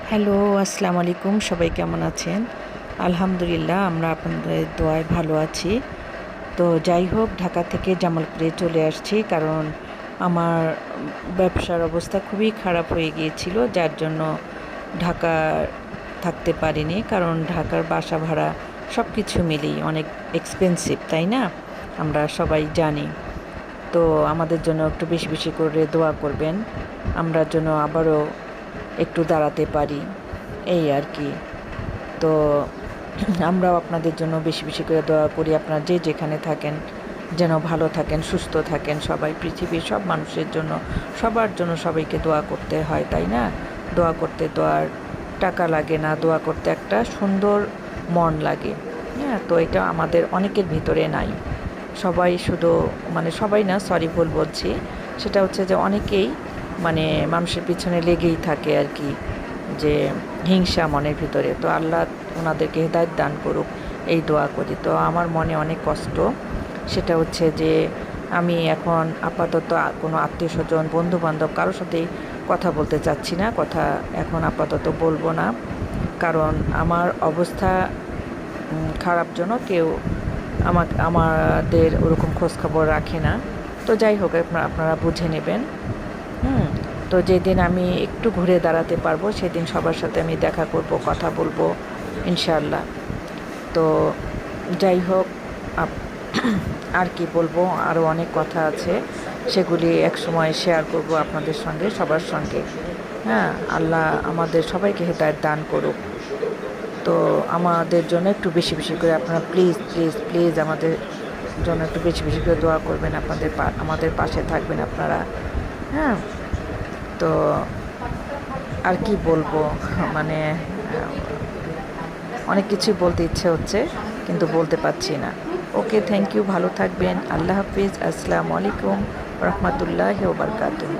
Hello, আসসালামু আলাইকুম। সবাই কেমন আছেন? আলহামদুলিল্লাহ, আমরা আপনাদের দোয়ায় ভালো আছি। তো যাই হোক, ঢাকা থেকে জামালপুরে চলে আসছি কারণ আমার ব্যবসার অবস্থা খুবই খারাপ হয়ে গিয়েছিল, যার জন্য ঢাকা থাকতে পারিনি। কারণ ঢাকার বাসা ভাড়া সব কিছু মিলিয়ে অনেক এক্সপেন্সিভ, তাই না? আমরা সবাই জানি। তো আমাদের জন্য একটু বেশি বেশি করে দোয়া করবেন, আমরা যেন আবারও একটু দাঁড়াতে পারি, এই আর কি। তো আমরাও আপনাদের জন্য বেশি বেশি করে দোয়া করি। আপনারা যে যেখানে থাকেন যেন ভালো থাকেন, সুস্থ থাকেন। সবাই, পৃথিবীর সব মানুষের জন্য, সবার জন্য সবাইকে দোয়া করতে হয়, তাই না? দোয়া করতে তো আর টাকা লাগে না, দোয়া করতে একটা সুন্দর মন লাগে। হ্যাঁ, তো এটা আমাদের অনেকের ভিতরে নাই। সবাই শুধু, মানে সবাই না, সরি ভুল বলছি, সেটা হচ্ছে যে অনেকেই মানে মানুষের পিছনে লেগেই থাকে আর কি, যে হিংসা মনের ভিতরে। তো আল্লাহ ওনাদেরকে হেদায়েত দান করুক, এই দোয়া করি। তো আমার মনে অনেক কষ্ট, সেটা হচ্ছে যে আমি এখন আপাতত কোনো আত্মীয় স্বজন, বন্ধু বান্ধব কারোর সাথেই কথা বলতে চাচ্ছি না, কথা এখন আপাতত বলবো না। কারণ আমার অবস্থা খারাপ জন্য কেউ আমাদের ওরকম খোঁজখবর রাখে না। তো যাই হোক, আপনারা বুঝে নেবেন। তো যেদিন আমি একটু ঘুরে দাঁড়াতে পারবো সেদিন সবার সাথে আমি দেখা করব, কথা বলবো ইনশাআল্লাহ। তো যাই হোক, আর কি বলবো, আরও অনেক কথা আছে, সেগুলি একসময় শেয়ার করব আপনাদের সঙ্গে, সবার সঙ্গে। হ্যাঁ, আল্লাহ আমাদের সবাইকে হেদায়েত দান করুক। তো আমাদের জন্য একটু বেশি বেশি করে আপনারা প্লিজ প্লিজ প্লিজ আমাদের জন্য একটু বেশি বেশি করে দোয়া করবেন, আমাদের পাশে থাকবেন আপনারা। হ্যাঁ, তো আর কি বলবো, মানে অনেক কিছুই বলতে ইচ্ছে হচ্ছে কিন্তু বলতে পারছি না। ওকে, থ্যাংক ইউ, ভালো থাকবেন। আল্লাহ হাফিজ, আসসালামু আলাইকুম রহমতুল্লাহি ওয়া বারাকাতুহু।